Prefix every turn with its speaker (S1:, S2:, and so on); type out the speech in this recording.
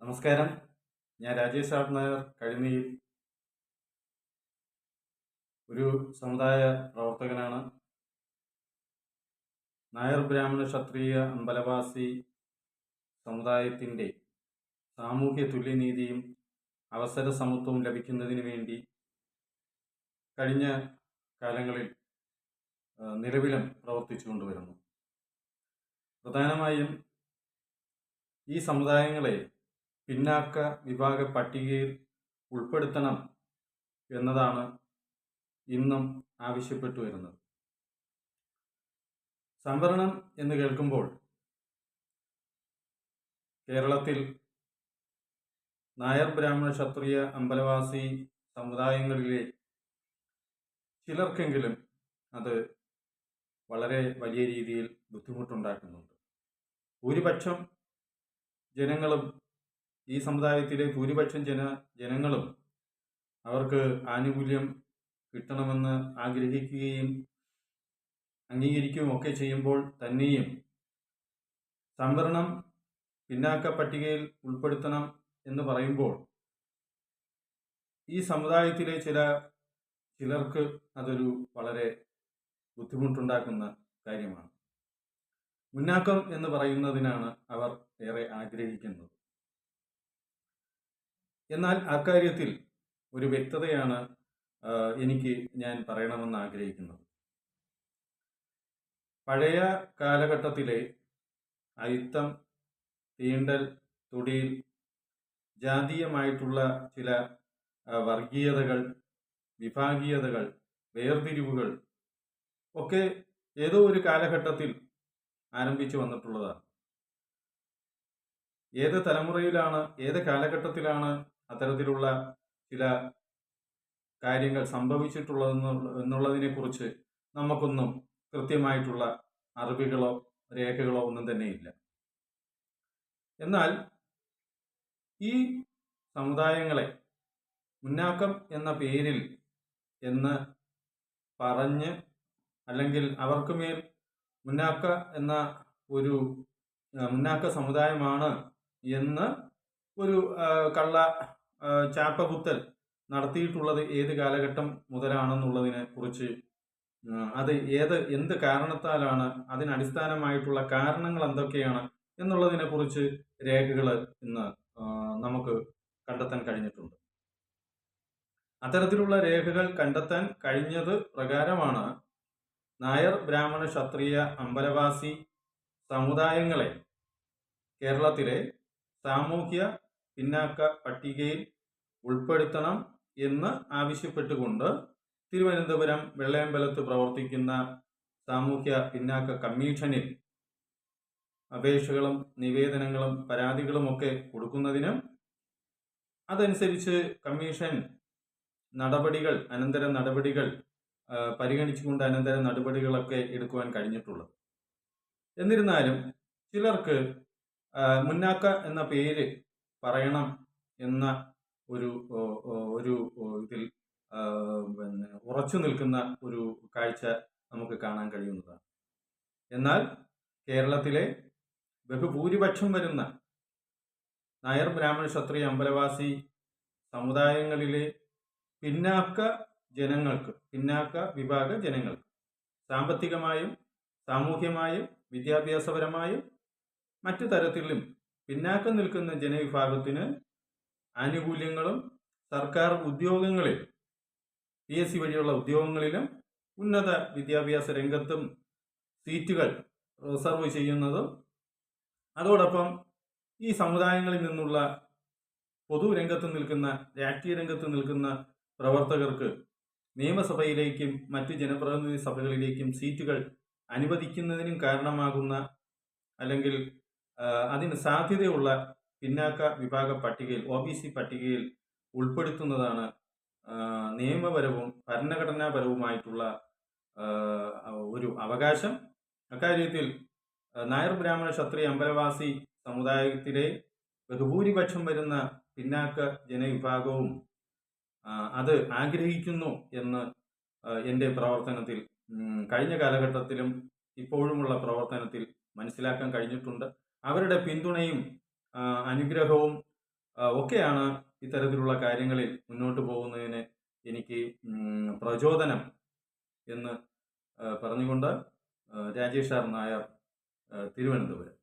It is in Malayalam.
S1: നമസ്കാരം. ഞാൻ രാജേഷ് ആർ നായർ കഴിഞ്ഞിൽ ഒരു സമുദായ പ്രവർത്തകനാണ്. നായർ ബ്രാഹ്മണ ക്ഷത്രിയ അമ്പലവാസി സമുദായത്തിൻ്റെ സാമൂഹ്യ തുല്യനീതിയും അവസര സമത്വവും ലഭിക്കുന്നതിന് വേണ്ടി കഴിഞ്ഞ കാലങ്ങളിൽ നിലവിലും പ്രവർത്തിച്ചു കൊണ്ടുവരുന്നു. പ്രധാനമായും ഈ സമുദായങ്ങളെ പിന്നാക്ക വിഭാഗ പട്ടികയിൽ ഉൾപ്പെടുത്തണം എന്നതാണ് ഇന്നും ആവശ്യപ്പെട്ടു വരുന്നത്. സംവരണം എന്ന് കേൾക്കുമ്പോൾ കേരളത്തിൽ നായർ ബ്രാഹ്മണ ക്ഷത്രിയ അമ്പലവാസി സമുദായങ്ങളിലെ ചിലർക്കെങ്കിലും അത് വളരെ വലിയ രീതിയിൽ ബുദ്ധിമുട്ടുണ്ടാക്കുന്നുണ്ട്. ഭൂരിപക്ഷം ജനങ്ങളും, ഈ സമുദായത്തിലെ ഭൂരിപക്ഷം ജനങ്ങളും അവർക്ക് ആനുകൂല്യം കിട്ടണമെന്ന് ആഗ്രഹിക്കുകയും അംഗീകരിക്കുകയും ഒക്കെ ചെയ്യുമ്പോൾ തന്നെയും സംവരണം പിന്നാക്ക പട്ടികയിൽ ഉൾപ്പെടുത്തണം എന്ന് പറയുമ്പോൾ ഈ സമുദായത്തിലെ ചിലർക്ക് അതൊരു വളരെ ബുദ്ധിമുട്ടുണ്ടാക്കുന്ന കാര്യമാണ്. മുന്നാക്കം എന്ന് പറയുന്നതിനാണ് അവർ ഏറെ ആഗ്രഹിക്കുന്നത്. എന്നാൽ അക്കാര്യത്തിൽ ഒരു വ്യക്തതയാണ് ഞാൻ പറയണമെന്ന് ആഗ്രഹിക്കുന്നത്. പഴയ കാലഘട്ടത്തിലെ അയിത്തം, തീണ്ടൽ, തൊടിയിൽ, ജാതീയമായിട്ടുള്ള ചില വർഗീയതകൾ, വിഭാഗീയതകൾ, വേർതിരിവുകൾ ഒക്കെ ഏതോ ഒരു കാലഘട്ടത്തിൽ ആരംഭിച്ചു വന്നിട്ടുള്ളതാണ്. ഏത് തലമുറയിലാണ്, ഏത് കാലഘട്ടത്തിലാണ് അത്തരത്തിലുള്ള ചില കാര്യങ്ങൾ സംഭവിച്ചിട്ടുള്ളതെന്നുള്ളതിനെ കുറിച്ച് നമുക്കൊന്നും കൃത്യമായിട്ടുള്ള അറിവുകളോ രേഖകളോ ഒന്നും തന്നെയില്ല. എന്നാൽ ഈ സമുദായങ്ങളെ മുന്നാക്കം എന്ന പേരിൽ എന്ന് പറഞ്ഞ്, അല്ലെങ്കിൽ അവർക്കുമേൽ മുന്നാക്ക എന്ന ഒരു മുന്നാക്ക സമുദായമാണ് എന്ന് ഒരു കള്ള ചാപ്പകുത്തൽ നടത്തിയിട്ടുള്ളത് ഏത് കാലഘട്ടം മുതലാണെന്നുള്ളതിനെ കുറിച്ച്, അത് എന്ത് കാരണത്താലാണ്, അതിനടിസ്ഥാനമായിട്ടുള്ള കാരണങ്ങൾ എന്തൊക്കെയാണ് എന്നുള്ളതിനെ കുറിച്ച് രേഖകൾ ഇന്ന് നമുക്ക് കണ്ടെത്താൻ കഴിഞ്ഞിട്ടുണ്ട്. അത്തരത്തിലുള്ള രേഖകൾ കണ്ടെത്താൻ കഴിഞ്ഞത് പ്രകാരമാണ് നായർ ബ്രാഹ്മണ ക്ഷത്രിയ അമ്പലവാസി സമുദായങ്ങളെ കേരളത്തിലെ സാമൂഹ്യ പിന്നാക്ക പട്ടികയിൽ ഉൾപ്പെടുത്തണം എന്ന് ആവശ്യപ്പെട്ടുകൊണ്ട് തിരുവനന്തപുരം വെള്ളയമ്പലത്ത് പ്രവർത്തിക്കുന്ന സാമൂഹ്യ പിന്നാക്ക കമ്മീഷനിൽ അപേക്ഷകളും നിവേദനങ്ങളും പരാതികളുമൊക്കെ കൊടുക്കുന്നതിനും അതനുസരിച്ച് കമ്മീഷൻ അനന്തര നടപടികൾ പരിഗണിച്ചുകൊണ്ട് അനന്തര നടപടികളൊക്കെ എടുക്കുവാൻ കഴിഞ്ഞിട്ടുള്ളത്. എന്നിരുന്നാലും ചിലർക്ക് മുന്നാക്ക എന്ന പേര് പറയണം എന്ന ഒരു ഇതിൽ ഉറച്ചു നിൽക്കുന്ന ഒരു കാഴ്ച നമുക്ക് കാണാൻ കഴിയുന്നതാണ്. എന്നാൽ കേരളത്തിലെ ബഹുഭൂരിപക്ഷം വരുന്ന നായർ ബ്രാഹ്മണ ക്ഷത്രിയ അമ്പലവാസി സമുദായങ്ങളിലെ പിന്നാക്ക വിഭാഗ ജനങ്ങൾക്ക് സാമ്പത്തികമായും സാമൂഹ്യമായും വിദ്യാഭ്യാസപരമായും മറ്റു തരത്തിലും പിന്നാക്കം നിൽക്കുന്ന ജനവിഭാഗത്തിന് ആനുകൂല്യങ്ങളും സർക്കാർ ഉദ്യോഗങ്ങളിൽ, PSC വഴിയുള്ള ഉദ്യോഗങ്ങളിലും ഉന്നത വിദ്യാഭ്യാസ രംഗത്തും സീറ്റുകൾ റിസർവ് ചെയ്യുന്നതും, അതോടൊപ്പം ഈ സമുദായങ്ങളിൽ നിന്നുള്ള പൊതുരംഗത്ത് നിൽക്കുന്ന, രാഷ്ട്രീയ രംഗത്ത് നിൽക്കുന്ന പ്രവർത്തകർക്ക് നിയമസഭയിലേക്കും മറ്റു ജനപ്രതിനിധി സഭകളിലേക്കും സീറ്റുകൾ അനുവദിക്കുന്നതിനും കാരണമാകുന്ന, അല്ലെങ്കിൽ അതിന് സാധ്യതയുള്ള പിന്നാക്ക വിഭാഗ പട്ടികയിൽ, OBC പട്ടികയിൽ ഉൾപ്പെടുത്തുന്നതാണ് നിയമപരവും ഭരണഘടനാപരവുമായിട്ടുള്ള ഒരു അവകാശം. അക്കാര്യത്തിൽ നായർ ബ്രാഹ്മണ ക്ഷത്രിയ അമ്പലവാസി സമുദായത്തിലെ ബഹുഭൂരിപക്ഷം വരുന്ന പിന്നാക്ക ജനവിഭാഗവും അത് ആഗ്രഹിക്കുന്നു എന്ന് എൻ്റെ പ്രവർത്തനത്തിൽ, കഴിഞ്ഞ കാലഘട്ടത്തിലും ഇപ്പോഴുമുള്ള പ്രവർത്തനത്തിൽ മനസ്സിലാക്കാൻ കഴിഞ്ഞിട്ടുണ്ട്. അവരുടെ പിന്തുണയും അനുഗ്രഹവും ഒക്കെയാണ് ഇത്തരത്തിലുള്ള കാര്യങ്ങളിൽ മുന്നോട്ട് പോകുന്നതിന് എനിക്ക് പ്രചോദനം എന്ന് പറഞ്ഞുകൊണ്ട് രാജേഷ് ആർ നായർ, തിരുവനന്തപുരം.